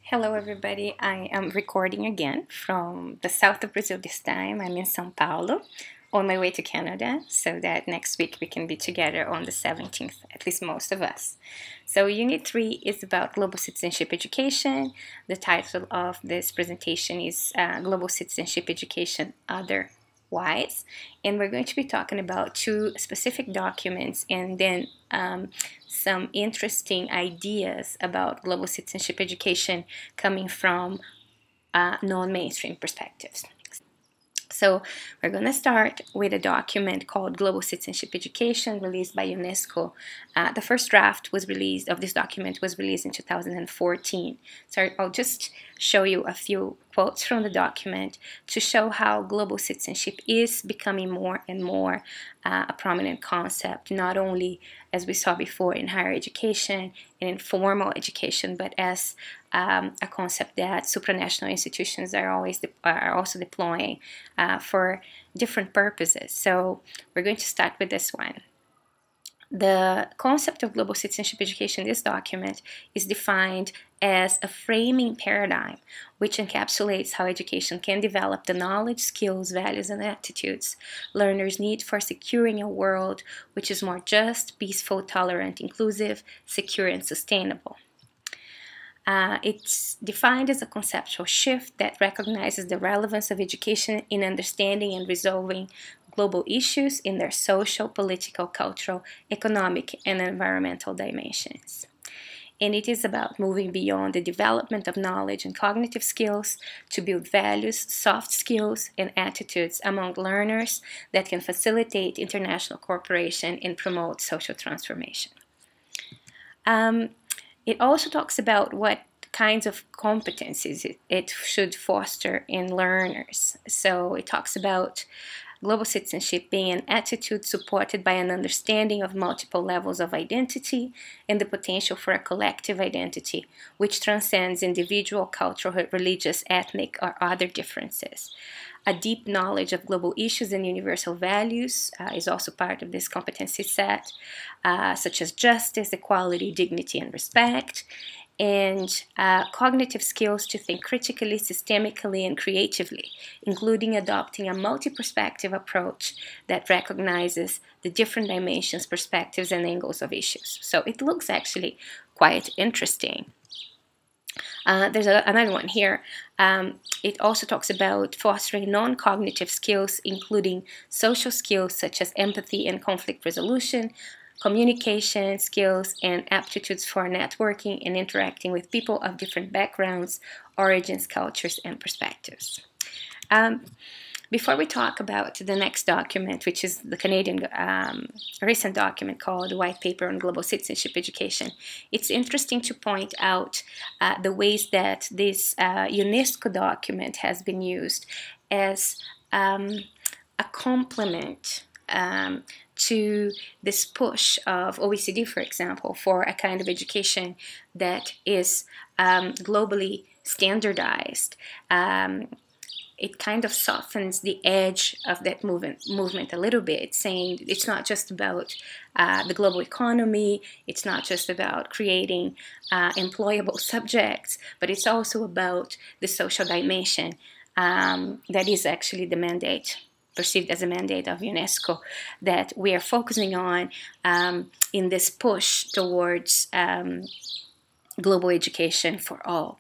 Hello everybody, I am recording again from the south of Brazil this time. I'm in São Paulo on my way to Canada so that next week we can be together on the 17th, at least most of us. So Unit 3 is about global citizenship education. The title of this presentation is Global Citizenship Education Otherwise, and we're going to be talking about two specific documents and then some interesting ideas about global citizenship education coming from non-mainstream perspectives. So we're going to start with a document called Global Citizenship Education, released by UNESCO. The first draft was released of this document was released in 2014. So I'll just show you a few quotes from the document to show how global citizenship is becoming more and more a prominent concept, not only, as we saw before, in higher education and in formal education, but as a concept that supranational institutions are also deploying for different purposes. So we're going to start with this one. The concept of global citizenship education in this document is defined as a framing paradigm which encapsulates how education can develop the knowledge, skills, values, and attitudes learners need for securing a world which is more just, peaceful, tolerant, inclusive, secure, and sustainable. It's defined as a conceptual shift that recognizes the relevance of education in understanding and resolving global issues in their social, political, cultural, economic, and environmental dimensions. And it is about moving beyond the development of knowledge and cognitive skills to build values, soft skills, and attitudes among learners that can facilitate international cooperation and promote social transformation. It also talks about what kinds of competencies it should foster in learners. So it talks about global citizenship being an attitude supported by an understanding of multiple levels of identity and the potential for a collective identity, which transcends individual, cultural, religious, ethnic, or other differences. A deep knowledge of global issues and universal values is also part of this competency set, such as justice, equality, dignity, and respect, and cognitive skills to think critically, systemically, and creatively, including adopting a multi-perspective approach that recognizes the different dimensions, perspectives, and angles of issues. So it looks actually quite interesting. There's another one here. It also talks about fostering non-cognitive skills, including social skills such as empathy and conflict resolution, communication skills, and aptitudes for networking and interacting with people of different backgrounds, origins, cultures, and perspectives. Before we talk about the next document, which is the Canadian recent document called the White Paper on Global Citizenship Education, it's interesting to point out the ways that this UNESCO document has been used as a complement to this push of OECD, for example, for a kind of education that is globally standardized. It kind of softens the edge of that movement a little bit, saying it's not just about the global economy, it's not just about creating employable subjects, but it's also about the social dimension that is actually the mandate, perceived as a mandate of UNESCO, that we are focusing on in this push towards global education for all.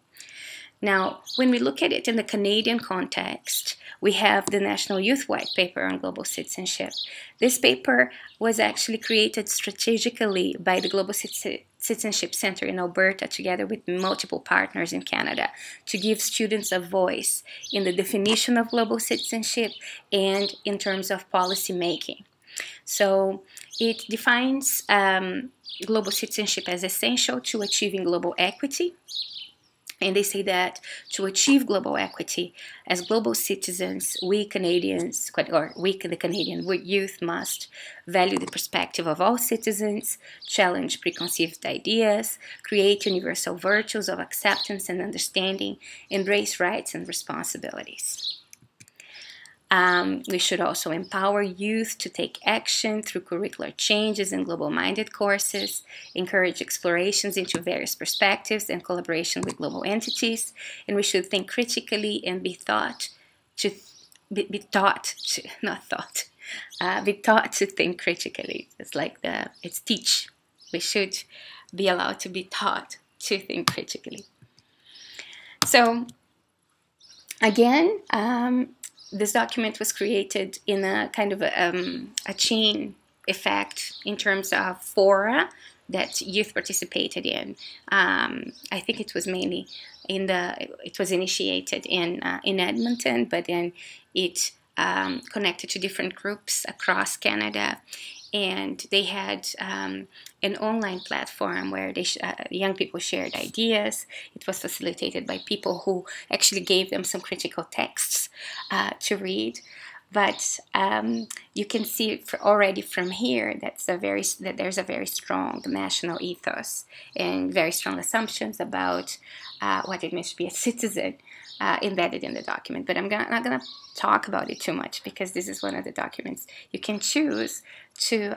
Now, when we look at it in the Canadian context, we have the National Youth White Paper on Global Citizenship. This paper was actually created strategically by the Global Citizenship Center in Alberta, together with multiple partners in Canada, to give students a voice in the definition of global citizenship and in terms of policy making. So it defines global citizenship as essential to achieving global equity. And they say that to achieve global equity, as global citizens, we Canadians, or we the Canadian youth, must value the perspective of all citizens, challenge preconceived ideas, create universal virtues of acceptance and understanding, embrace rights and responsibilities. We should also empower youth to take action through curricular changes and global-minded courses, encourage explorations into various perspectives and collaboration with global entities, and we should think critically and be taught to think critically. It's teach. We should be allowed to be taught to think critically. So again, this document was created in a kind of a chain effect in terms of fora that youth participated in. I think it was mainly it was initiated in Edmonton, but then it connected to different groups across Canada. And they had an online platform where young people shared ideas. It was facilitated by people who actually gave them some critical texts to read. But you can see already from here that there's a very strong national ethos and very strong assumptions about what it means to be a citizen embedded in the document. But I'm not going to talk about it too much because this is one of the documents you can choose to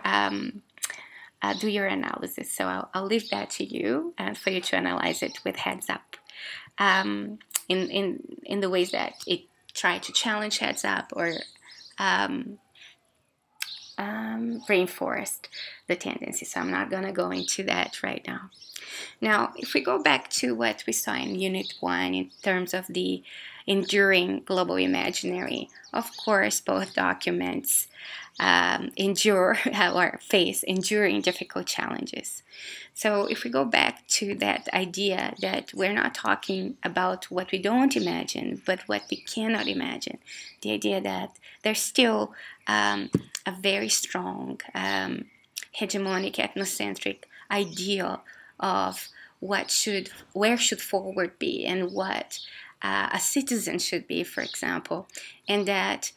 do your analysis. So I'll leave that to you and for you to analyze it with heads up in the ways that it tried to challenge heads up or reinforced the tendency. So I'm not going to go into that right now. Now, if we go back to what we saw in Unit 1 in terms of the enduring global imaginary, of course, both documents endure or face enduring difficult challenges. So if we go back to that idea that we're not talking about what we don't imagine, but what we cannot imagine, the idea that there's still a very strong hegemonic ethnocentric ideal of where should forward be and what a citizen should be, for example, and that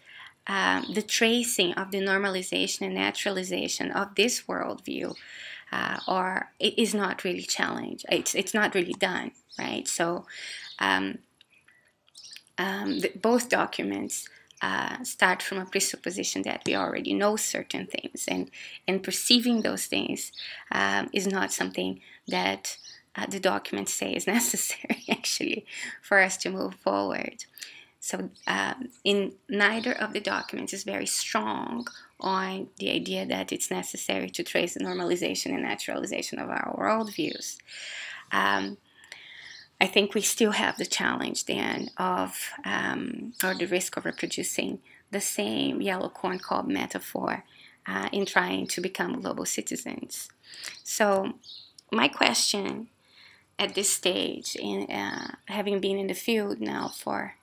the tracing of the normalization and naturalization of this worldview it is not really challenged. It's not really done, right? So both documents start from a presupposition that we already know certain things, and perceiving those things is not something that the documents say is necessary, actually, for us to move forward. So in neither of the documents is very strong on the idea that it's necessary to trace the normalization and naturalization of our worldviews. I think we still have the challenge then of, or the risk of reproducing the same yellow corn cob metaphor in trying to become global citizens. So my question at this stage, in having been in the field now for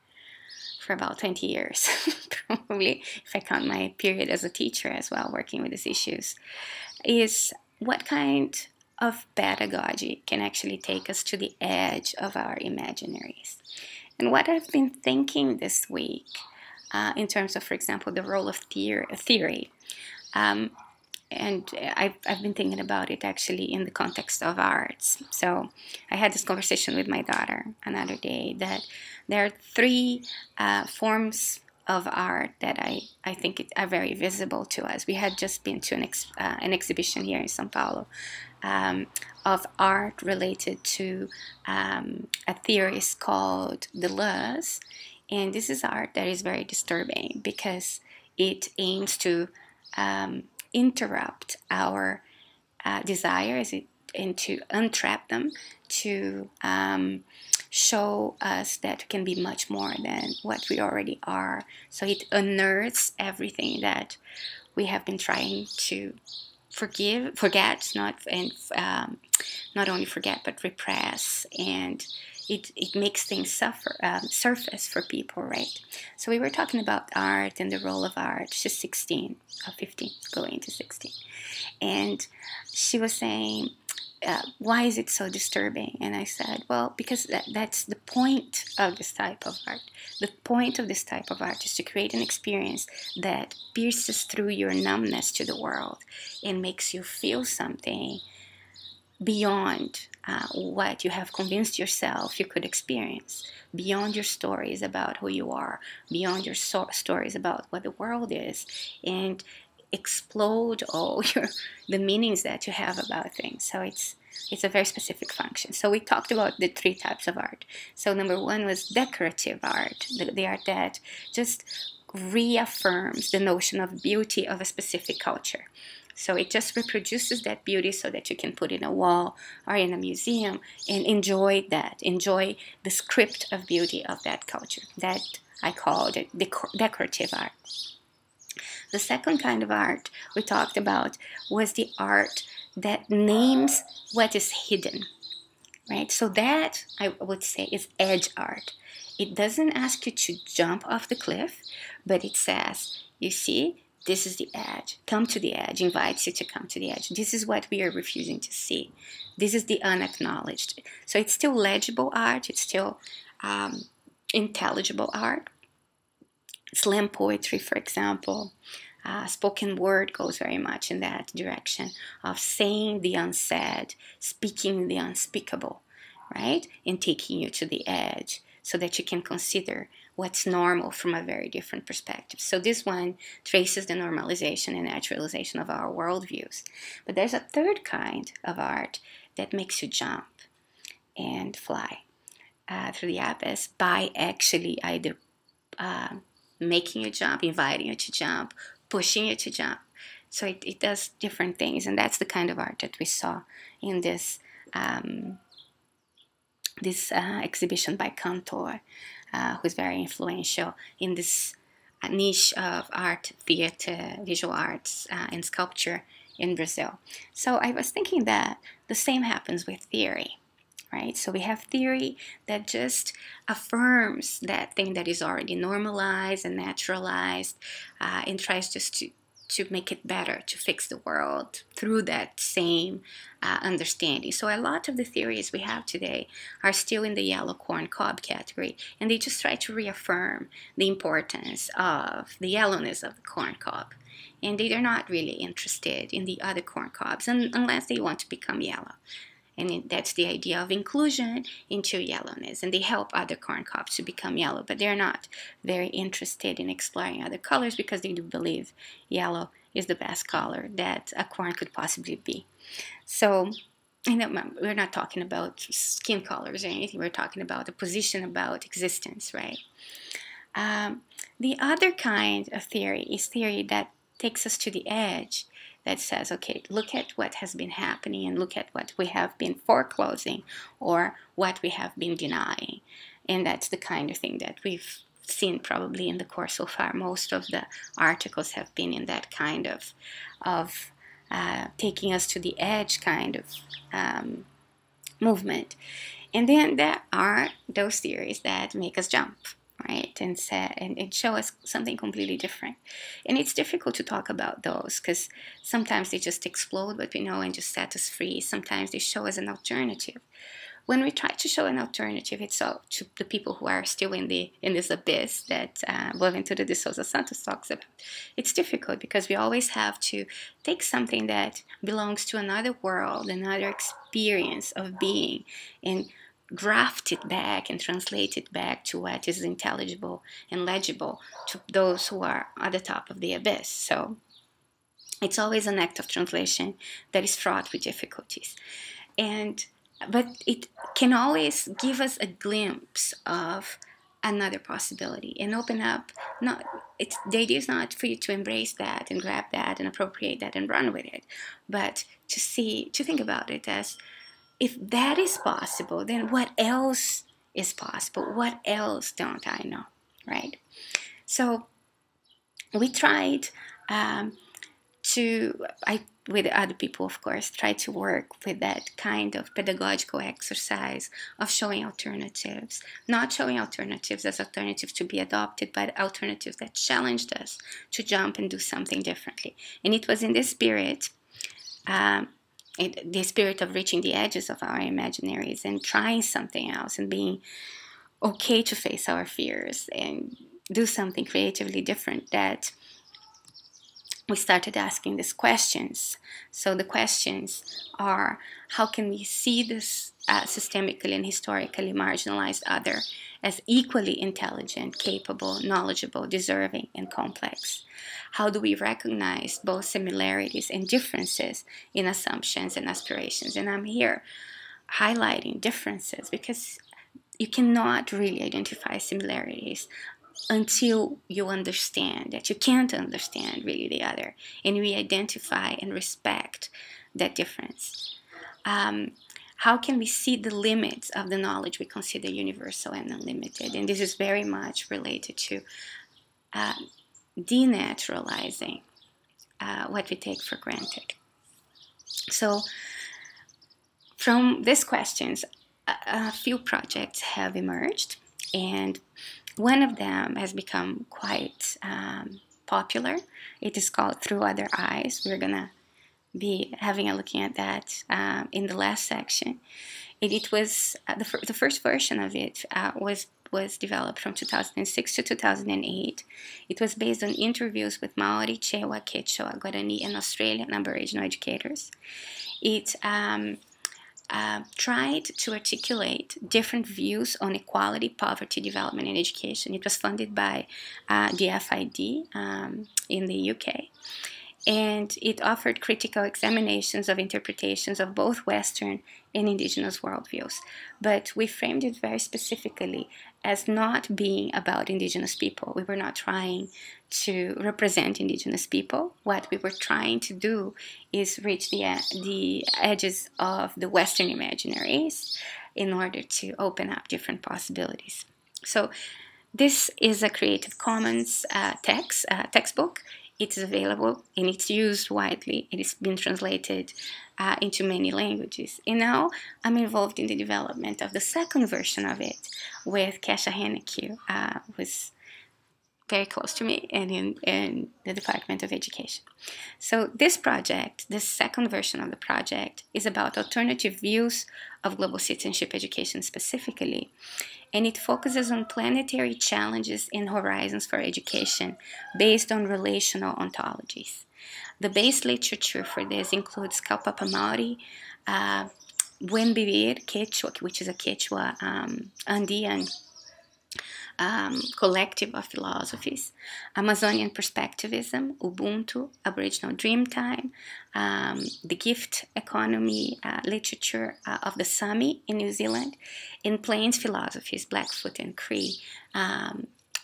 about 20 years, probably, if I count my period as a teacher as well, working with these issues, is what kind of pedagogy can actually take us to the edge of our imaginaries. And what I've been thinking this week in terms of, for example, the role of theory, and I've been thinking about it actually in the context of arts. So I had this conversation with my daughter another day that there are three forms of art that I think are very visible to us. We had just been to an exhibition here in São Paulo of art related to a theorist called Deleuze. And this is art that is very disturbing because it aims to interrupt our desires and to untrap them, to show us that we can be much more than what we already are. So it unearths everything that we have been trying to forget, not only forget, but repress, and it makes things surface for people, right? So we were talking about art and the role of art. She's 16 or 15, going into 16. And she was saying, why is it so disturbing? And I said, well, because that's the point of this type of art. The point of this type of art is to create an experience that pierces through your numbness to the world and makes you feel something beyond what you have convinced yourself you could experience, beyond your stories about who you are, beyond your stories about what the world is, and explode all the meanings that you have about things. So it's a very specific function. So we talked about the 3 types of art. So number 1 was decorative art, the art that just reaffirms the notion of beauty of a specific culture. So it just reproduces that beauty so that you can put it in a wall or in a museum and enjoy that, enjoy the script of beauty of that culture. That I called it decorative art. The second kind of art we talked about was the art that names what is hidden, right? So that, I would say, is edge art. It doesn't ask you to jump off the cliff, but it says, you see, this is the edge. Come to the edge. Invites you to come to the edge. This is what we are refusing to see. This is the unacknowledged. So it's still legible art. It's still intelligible art. Slam poetry, for example. Spoken word goes very much in that direction of saying the unsaid, speaking the unspeakable, right? And taking you to the edge so that you can consider what's normal from a very different perspective. So this one traces the normalization and naturalization of our worldviews. But there's a third kind of art that makes you jump and fly through the abyss by actually either making you jump, inviting you to jump, pushing you to jump. So it does different things, and that's the kind of art that we saw in this exhibition by Cantor, who's very influential in this niche of art, theater, visual arts, and sculpture in Brazil. So I was thinking that the same happens with theory, right? So we have theory that just affirms that thing that is already normalized and naturalized, and tries just to make it better, to fix the world through that same understanding. So a lot of the theories we have today are still in the yellow corn cob category, and they just try to reaffirm the importance of the yellowness of the corn cob. And they are not really interested in the other corn cobs unless they want to become yellow. And that's the idea of inclusion into yellowness. And they help other corn cobs to become yellow, but they're not very interested in exploring other colors because they do believe yellow is the best color that a corn could possibly be. So, we're not talking about skin colors or anything. We're talking about a position about existence, right? The other kind of theory is theory that takes us to the edge, that says, okay, look at what has been happening and look at what we have been foreclosing or what we have been denying. And that's the kind of thing that we've seen probably in the course so far. Most of the articles have been in that kind of taking us to the edge kind of movement. And then there are those theories that make us jump, right, and show us something completely different. And it's difficult to talk about those because sometimes they just explode what we know and just set us free. Sometimes they show us an alternative. When we try to show an alternative, it's all to the people who are still in this abyss that Boaventura de Souza Santos talks about. It's difficult because we always have to take something that belongs to another world, another experience of being, and graft it back and translate it back to what is intelligible and legible to those who are at the top of the abyss. So it's always an act of translation that is fraught with difficulties. But it can always give us a glimpse of another possibility and open up. The idea is not for you to embrace that and grab that and appropriate that and run with it, but to think about it as, if that is possible, then what else is possible? What else don't I know, right? So we tried with other people, of course, try to work with that kind of pedagogical exercise of showing alternatives, not showing alternatives as alternatives to be adopted, but alternatives that challenged us to jump and do something differently. And it was in this spirit, the spirit of reaching the edges of our imaginaries and trying something else and being okay to face our fears and do something creatively different, that we started asking these questions. So the questions are, how can we see this systemically and historically marginalized other as equally intelligent, capable, knowledgeable, deserving, and complex? How do we recognize both similarities and differences in assumptions and aspirations? And I'm here highlighting differences because you cannot really identify similarities until you understand that you can't understand really the other, and we identify and respect that difference. How can we see the limits of the knowledge we consider universal and unlimited? And this is very much related to denaturalizing what we take for granted. So from these questions, a few projects have emerged, and one of them has become quite popular. It is called Through Other Eyes. We're going to be having a looking at that in the last section. It was the first version of it was developed from 2006 to 2008. It was based on interviews with Maori, Chewa, Quechua, Guarani, and Australian Aboriginal educators. It tried to articulate different views on equality, poverty, development, and education. It was funded by the FID in the UK. And it offered critical examinations of interpretations of both Western and Indigenous worldviews. But we framed it very specifically as not being about Indigenous people. We were not trying to represent Indigenous people. What we were trying to do is reach the edges of the Western imaginaries in order to open up different possibilities. So this is a Creative Commons textbook. It is available and it's used widely. It has been translated into many languages. And now I'm involved in the development of the second version of it with Kesha Henneque, who's very close to me and in the Department of Education. So this project, the second version of the project, is about alternative views of global citizenship education specifically. And it focuses on planetary challenges and horizons for education based on relational ontologies. The base literature for this includes Kaupapa Maori, Wenbibir Quechua, which is a Quechua Andean collective of philosophies, Amazonian perspectivism, Ubuntu, Aboriginal Dreamtime, the gift economy literature of the Sami in New Zealand, and Plains philosophies, Blackfoot and Cree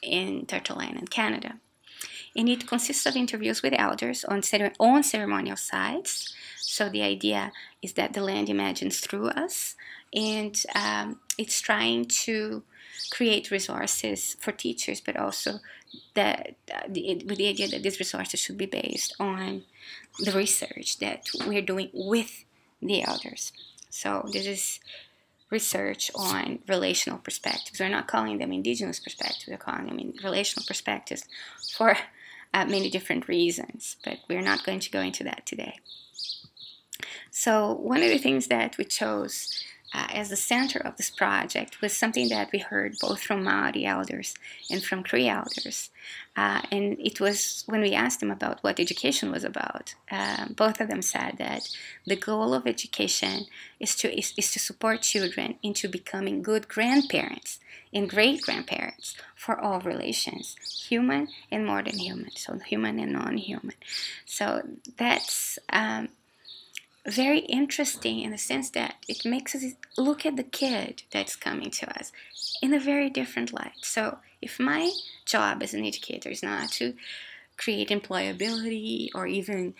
in Turtle Island, Canada. And it consists of interviews with elders on ceremonial sites. So the idea is that the land imagines through us, and it's trying to create resources for teachers, but also with the idea that these resources should be based on the research that we're doing with the elders. So this is research on relational perspectives. We're not calling them Indigenous perspectives, we're calling them relational perspectives for many different reasons, but we're not going to go into that today. So one of the things that we chose as the center of this project was something that we heard both from Maori elders and from Cree elders. And it was when we asked them about what education was about, both of them said that the goal of education is to support children into becoming good grandparents and great-grandparents for all relations, human and more than human, so human and non-human. So that's very interesting in the sense that it makes us look at the kid that's coming to us in a very different light. So if my job as an educator is not to create employability or even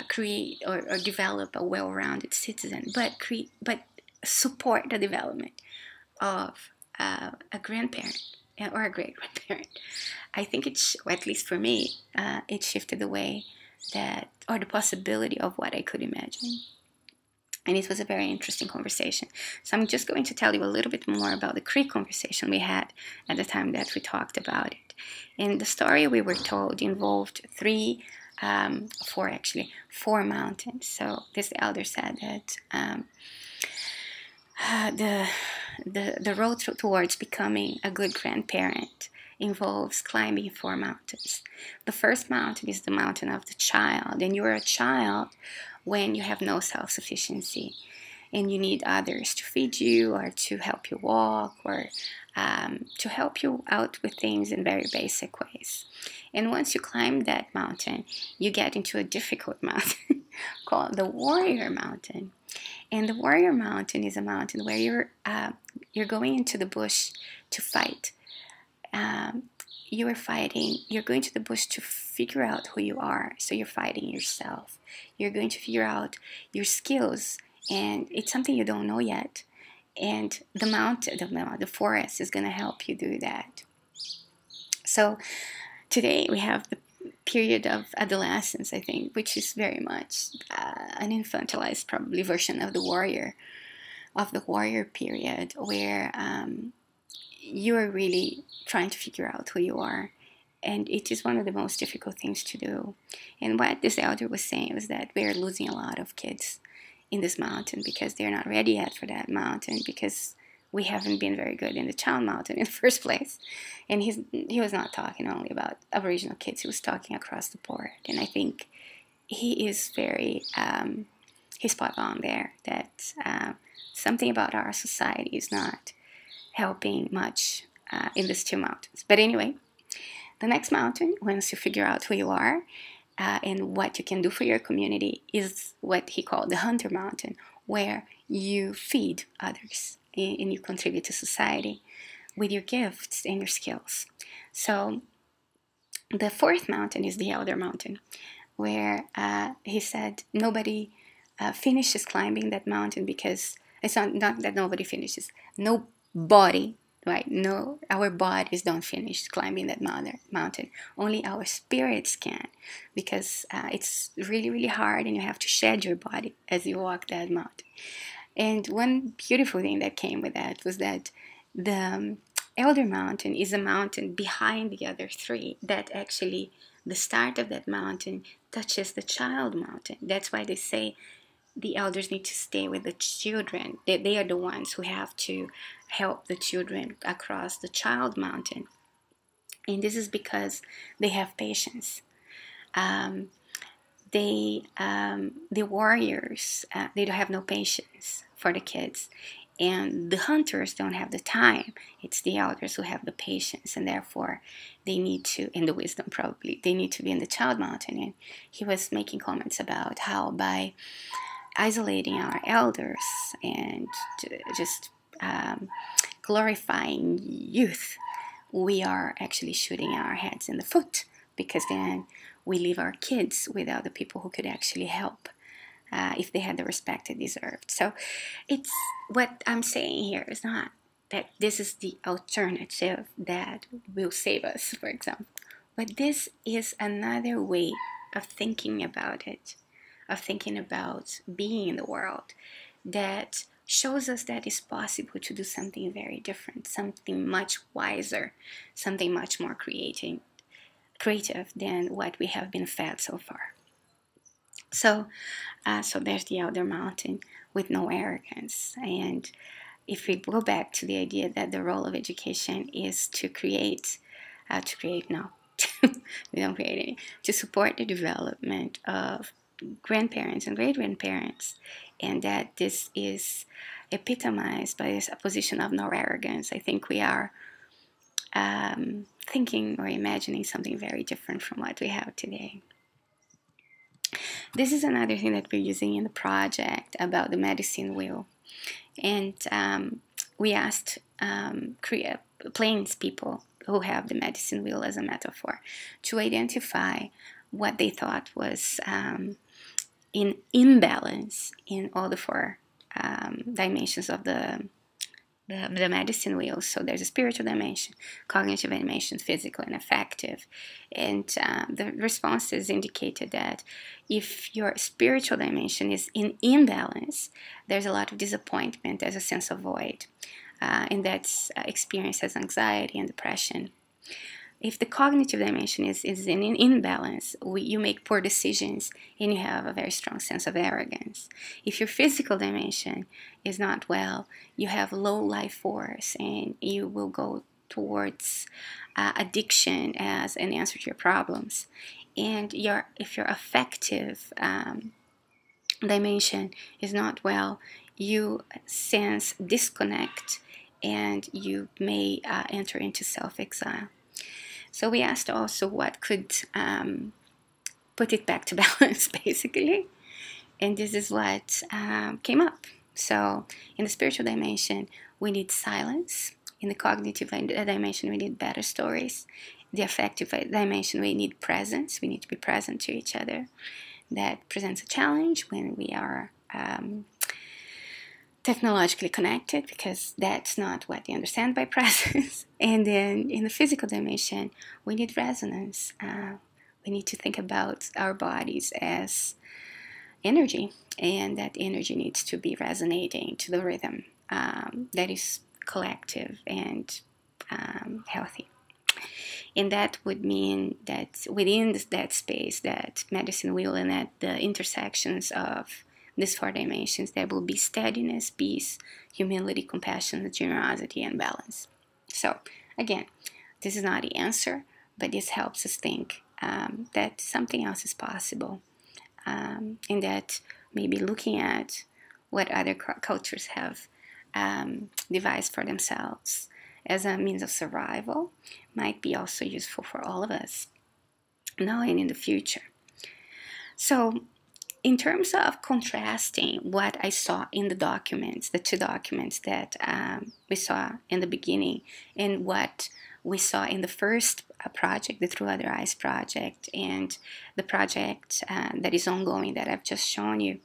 create or develop a well-rounded citizen, but support the development of a grandparent or a great-grandparent, I think it's, at least for me, it shifted the way that, or the possibility of what I could imagine. And it was a very interesting conversation. So I'm just going to tell you a little bit more about the Cree conversation we had at the time that we talked about it. And the story we were told involved four mountains. So this elder said that the road towards becoming a good grandparent involves climbing 4 mountains. The first mountain is the mountain of the child, and you're a child when you have no self-sufficiency and you need others to feed you or to help you walk or to help you out with things in very basic ways. And once you climb that mountain, you get into a difficult mountain called the warrior mountain. And the warrior mountain is a mountain where you're going into the bush to fight. You're going to the bush to figure out who you are. So you're fighting yourself. You're going to figure out your skills, and it's something you don't know yet. And the forest is going to help you do that. So today we have the period of adolescence, I think, which is very much an infantilized, probably, version of the warrior period, where you are really trying to figure out who you are. And it is one of the most difficult things to do. And what this elder was saying was that we're losing a lot of kids in this mountain because they're not ready yet for that mountain, because we haven't been very good in the child mountain in the first place. And he was not talking only about Aboriginal kids, he was talking across the board. And I think he is very, he's spot on there, that something about our society is not helping much in these 2 mountains. But anyway, the next mountain, once you figure out who you are and what you can do for your community, is what he called the hunter mountain, where you feed others and you contribute to society with your gifts and your skills. So the 4th mountain is the elder mountain, where he said nobody finishes climbing that mountain, because it's not that nobody finishes. Nobody, right? No, our bodies don't finish climbing that mountain. Only our spirits can, because it's really, really hard, and you have to shed your body as you walk that mountain. And one beautiful thing that came with that was that the elder mountain is a mountain behind the other 3, that actually the start of that mountain touches the child mountain. That's why they say the elders need to stay with the children. They are the ones who have to help the children across the child mountain. And this is because they have patience. The warriors, they don't have no patience for the kids. And the hunters don't have the time. It's the elders who have the patience, and therefore they need to, and the wisdom probably, they need to be in the child mountain. And he was making comments about how by isolating our elders and just glorifying youth, we are actually shooting our heads in the foot, because then we leave our kids without the people who could actually help if they had the respect they deserved. So it's, what I'm saying here is not that this is the alternative that will save us, for example, but this is another way of thinking about it, of thinking about being in the world, that shows us that it's possible to do something very different, something much wiser, something much more creative than what we have been fed so far. So there's the elder mountain with no arrogance. And if we go back to the idea that the role of education is to create, we don't create any, to support the development of grandparents and great-grandparents, and that this is epitomized by this position of no arrogance, I think we are thinking or imagining something very different from what we have today. This is another thing that we're using in the project about the medicine wheel. And we asked Plains people who have the medicine wheel as a metaphor to identify what they thought was in imbalance in all the 4 dimensions of the medicine wheel. So there's a spiritual dimension, cognitive dimension, physical, and affective. And the responses indicated that if your spiritual dimension is in imbalance, there's a lot of disappointment, there's a sense of void, and that's experienced as anxiety and depression. If the cognitive dimension is in imbalance, you make poor decisions and you have a very strong sense of arrogance. If your physical dimension is not well, you have low life force and you will go towards addiction as an answer to your problems. And if your affective dimension is not well, you sense disconnect and you may enter into self-exile. So we asked also what could put it back to balance, basically. And this is what came up. So in the spiritual dimension, we need silence. In the cognitive dimension, we need better stories. The affective dimension, we need presence. We need to be present to each other. That presents a challenge when we are technologically connected, because that's not what they understand by presence. And then in the physical dimension, we need resonance. We need to think about our bodies as energy, and that energy needs to be resonating to the rhythm that is collective and healthy. And that would mean that within that space, that medicine will, and at the intersections of these 4 dimensions, there will be steadiness, peace, humility, compassion, generosity, and balance. So again, this is not the answer, but this helps us think that something else is possible, and that maybe looking at what other cultures have devised for themselves as a means of survival might be also useful for all of us now and in the future. So in terms of contrasting what I saw in the documents, the 2 documents that we saw in the beginning, and what we saw in the first project, the Through Other Eyes project, and the project that is ongoing that I've just shown you,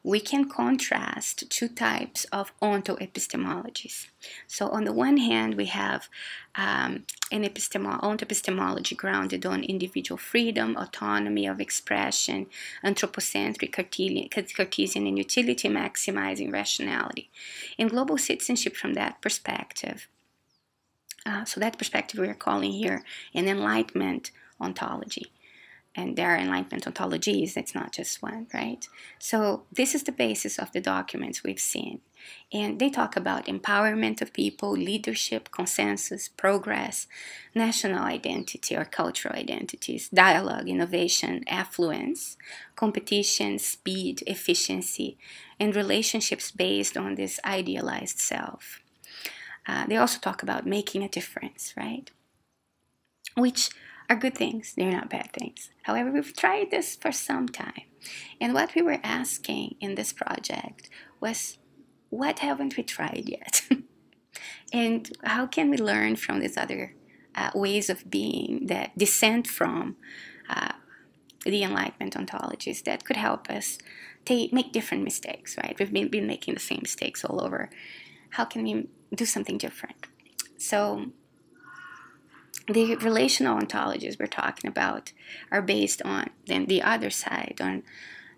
we can contrast 2 types of ontoepistemologies. So on the one hand, we have an ontoepistemology grounded on individual freedom, autonomy of expression, anthropocentric, Cartesian, and utility maximizing rationality. And global citizenship from that perspective, so that perspective we are calling here an enlightenment ontology. And there are enlightenment ontologies, it's not just one, right? So this is the basis of the documents we've seen. And they talk about empowerment of people, leadership, consensus, progress, national identity or cultural identities, dialogue, innovation, affluence, competition, speed, efficiency, and relationships based on this idealized self. They also talk about making a difference, right? Which are good things, they're not bad things. However, we've tried this for some time. And what we were asking in this project was, what haven't we tried yet? And how can we learn from these other ways of being that dissent from the Enlightenment ontologies that could help us make different mistakes, right? We've been making the same mistakes all over. How can we do something different? So the relational ontologies we're talking about are based on then the other side, on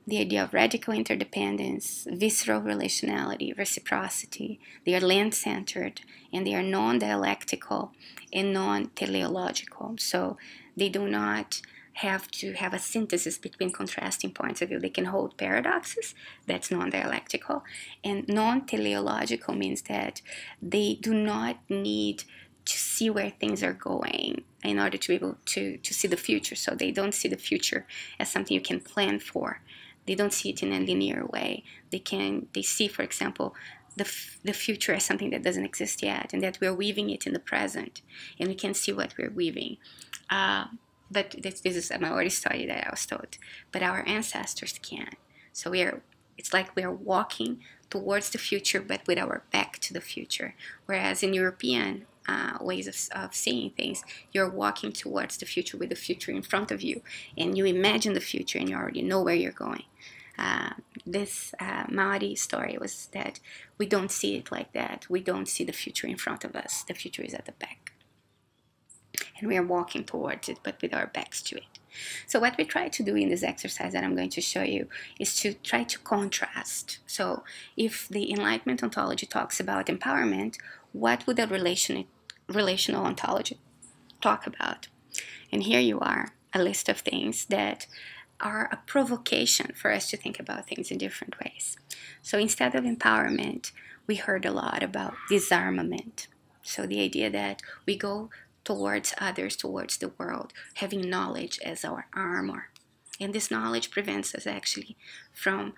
the idea of radical interdependence, visceral relationality, reciprocity. They are land-centered, and they are non-dialectical and non-teleological. So they do not have to have a synthesis between contrasting points of view. They can hold paradoxes, that's non-dialectical. And non-teleological means that they do not need to see where things are going in order to be able to see the future. So they don't see the future as something you can plan for. They don't see it in a linear way. They see, for example, the future as something that doesn't exist yet, and that we're weaving it in the present, and we can see what we're weaving. But this is a Maori story that I was told. But our ancestors can. So it's like we are walking towards the future, but with our back to the future. Whereas in European ways of seeing things, you're walking towards the future with the future in front of you, and you imagine the future and you already know where you're going. This Maori story was that we don't see it like that. We don't see the future in front of us. The future is at the back, and we are walking towards it, but with our backs to it. So what we try to do in this exercise that I'm going to show you is to try to contrast. So if the Enlightenment ontology talks about empowerment, what would a relational ontology talk about? And here you are, a list of things that are a provocation for us to think about things in different ways. So instead of empowerment, we heard a lot about disarmament. So the idea that we go towards others, towards the world, having knowledge as our armor. And this knowledge prevents us actually from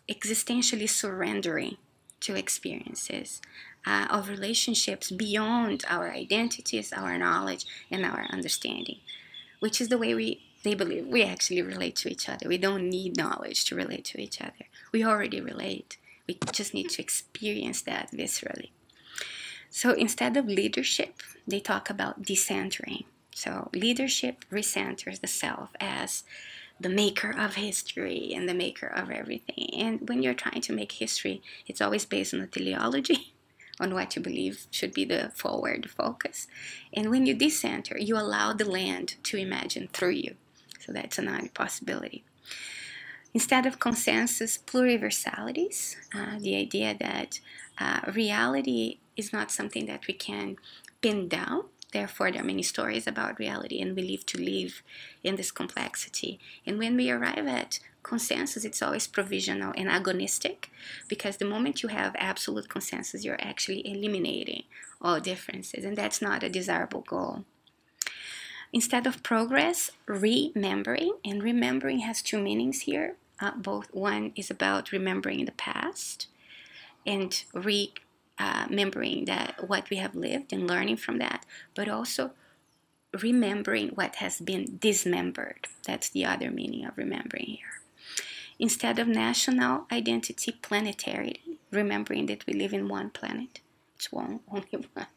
existentially surrendering to experiences of relationships beyond our identities, our knowledge, and our understanding, which is the way they believe we actually relate to each other. We don't need knowledge to relate to each other. We already relate. We just need to experience that viscerally. So instead of leadership, they talk about decentering. So leadership recenters the self as the maker of history and the maker of everything. And when you're trying to make history, it's always based on a teleology, on what you believe should be the forward focus. And when you decenter, you allow the land to imagine through you. So that's another possibility. Instead of consensus, pluriversalities, the idea that reality is not something that we can pin down. Therefore, there are many stories about reality, and we live to live in this complexity. And when we arrive at consensus, it's always provisional and agonistic, because the moment you have absolute consensus, you're actually eliminating all differences, and that's not a desirable goal. Instead of progress, remembering, and remembering has two meanings here. Both one is about remembering the past and remembering that what we have lived and learning from that, but also remembering what has been dismembered. That's the other meaning of remembering here. Instead of national identity, planetary, remembering that we live in one planet. It's only one.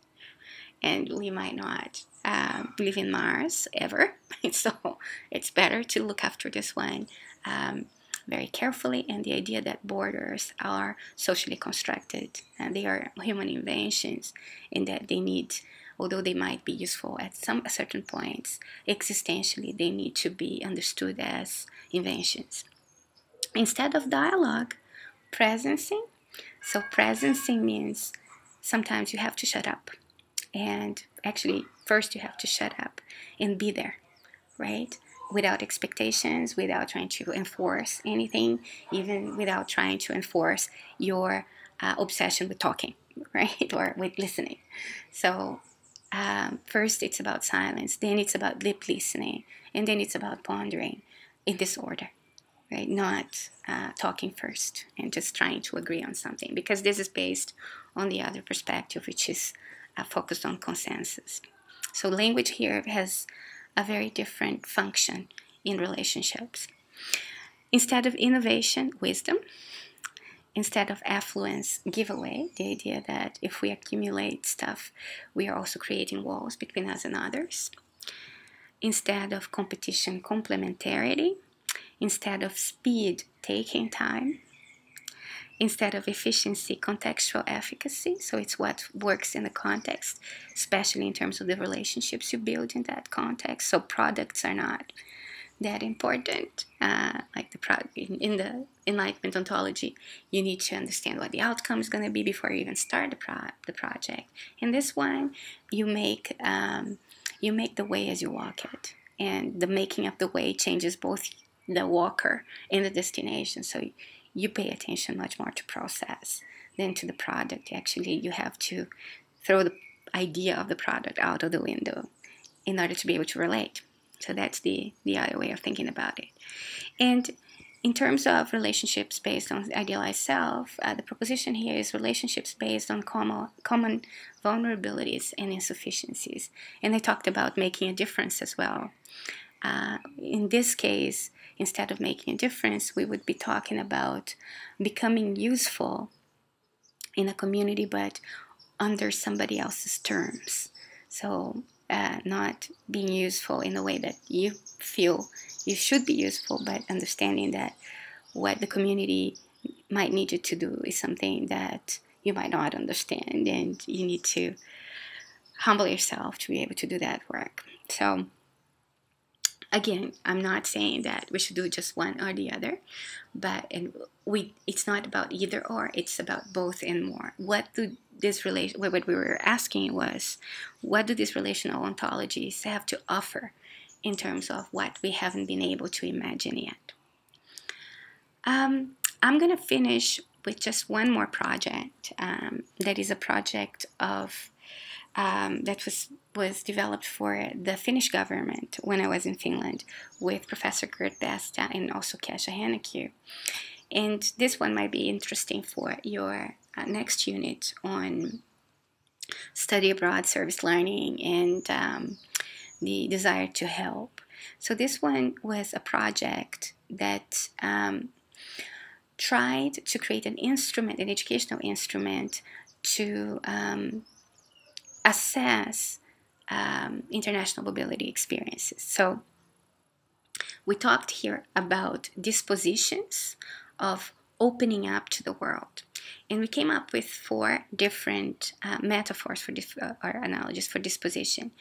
And we might not live in Mars ever. So it's better to look after this one very carefully, and the idea that borders are socially constructed and they are human inventions, and that they need, although they might be useful at some certain points, existentially they need to be understood as inventions. Instead of dialogue, presencing. So presencing means sometimes you have to shut up, and actually first you have to shut up and be there, right? Without expectations, without trying to enforce anything, even without trying to enforce your obsession with talking, right? Or with listening. So first it's about silence, then it's about lip listening, and then it's about pondering in this order, right? Not talking first and just trying to agree on something, because this is based on the other perspective, which is focused on consensus. So language here has a very different function in relationships. Instead of innovation, wisdom. Instead of affluence, giveaway, the idea that if we accumulate stuff, we are also creating walls between us and others. Instead of competition, complementarity. Instead of speed, taking time. Instead of efficiency, contextual efficacy. So it's what works in the context, especially in terms of the relationships you build in that context. So products are not that important. Like in the Enlightenment ontology, you need to understand what the outcome is going to be before you even start the project. In this one, you make the way as you walk it, and the making of the way changes both the walker and the destination. So you pay attention much more to process than to the product. Actually, you have to throw the idea of the product out of the window in order to be able to relate. So that's the other way of thinking about it. And in terms of relationships based on idealized self, the proposition here is relationships based on common vulnerabilities and insufficiencies. And I talked about making a difference as well. In this case, instead of making a difference, we would be talking about becoming useful in a community, but under somebody else's terms. So not being useful in the way that you feel you should be useful, but understanding that what the community might need you to do is something that you might not understand, and you need to humble yourself to be able to do that work. So again, I'm not saying that we should do just one or the other, but it's not about either or, it's about both and more. What we were asking was, what do these relational ontologies have to offer in terms of what we haven't been able to imagine yet? I'm going to finish with just one more project. That is a project of that was developed for the Finnish government when I was in Finland with Professor Gert Besta and also Kasia Hennekyu. And this one might be interesting for your next unit on study abroad, service learning, and the desire to help. So this one was a project that tried to create an instrument, an educational instrument, to assess international mobility experiences. So we talked here about dispositions of opening up to the world. And we came up with 4 different metaphors for or analogies for disposition.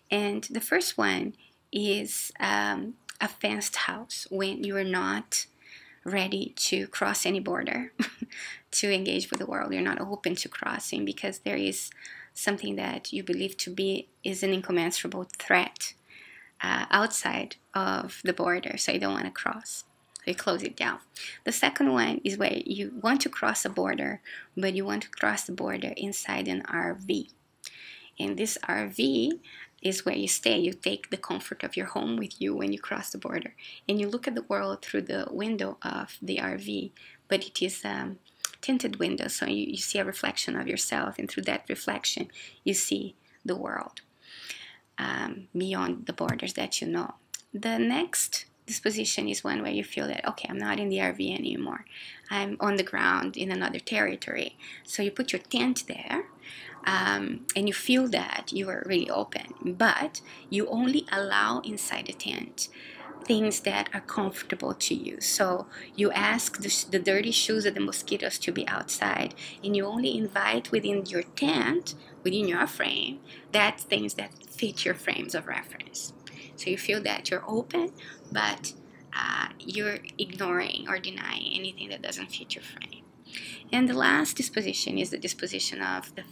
And the first one is a fenced house, when you are not ready to cross any border to engage with the world. You're not open to crossing because there is something that you believe to be is an incommensurable threat outside of the border, so you don't want to cross. So you close it down. The second one is where you want to cross a border, but you want to cross the border inside an RV. And this RV is where you stay. You take the comfort of your home with you when you cross the border. And you look at the world through the window of the RV, but it is tinted window, so you see a reflection of yourself, and through that reflection, you see the world beyond the borders that you know. The next disposition is one where you feel that, okay, I'm not in the RV anymore. I'm on the ground in another territory. So you put your tent there, and you feel that you are really open, but you only allow inside the tent things that are comfortable to you. So you ask the dirty shoes of the mosquitoes to be outside, and you only invite within your tent, within your frame, that things that fit your frames of reference. So you feel that you're open, but you're ignoring or denying anything that doesn't fit your frame. And the last disposition is the disposition of the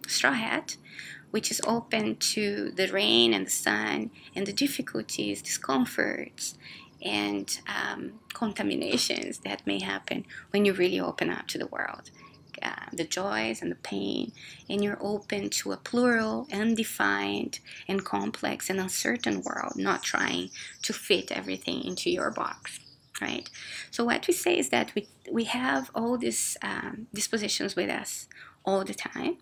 straw hat, which is open to the rain and the sun and the difficulties, discomforts, and contaminations that may happen when you really open up to the world. The joys and the pain, and you're open to a plural, undefined, and complex and uncertain world, not trying to fit everything into your box, right? So what we say is that we have all these dispositions with us all the time,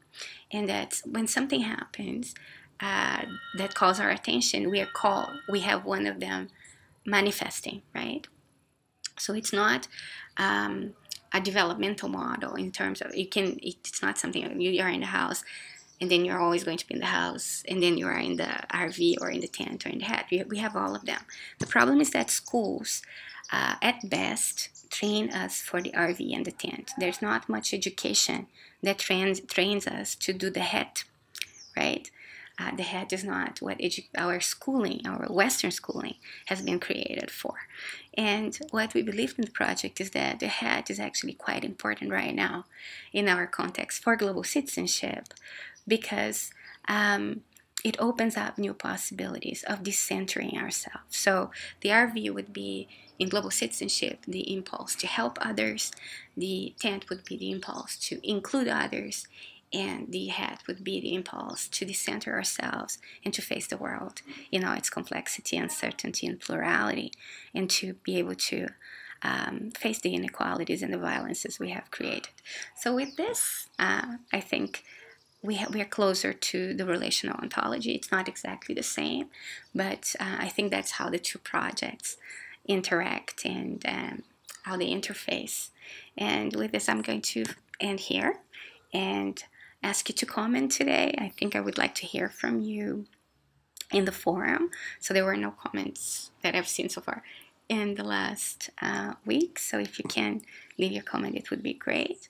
and that when something happens that calls our attention, we have one of them manifesting, right? So it's not a developmental model in terms of it's not something you are in the house and then you're always going to be in the house, and then you are in the RV or in the tent or in the hut. We have all of them. The problem is that schools at best train us for the RV and the tent. There's not much education that trains us to do the hut, right? The hut is not what our schooling, our Western schooling, has been created for. And what we believe in the project is that the hut is actually quite important right now in our context for global citizenship, because it opens up new possibilities of decentering ourselves. So the RV would be, in global citizenship, the impulse to help others. The tent would be the impulse to include others. And the hat would be the impulse to decenter ourselves and to face the world in all its complexity, uncertainty, and plurality, and to be able to face the inequalities and the violences we have created. So with this, I think we are closer to the relational ontology. It's not exactly the same, but I think that's how the two projects interact and how they interface. And with this, I'm going to end here and ask you to comment today. I think I would like to hear from you in the forum. So there were no comments that I've seen so far in the last week. So if you can leave your comment, it would be great.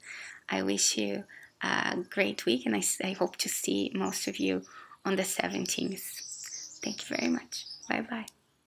I wish you a great week, and I hope to see most of you on the 17th. Thank you very much. Bye-bye.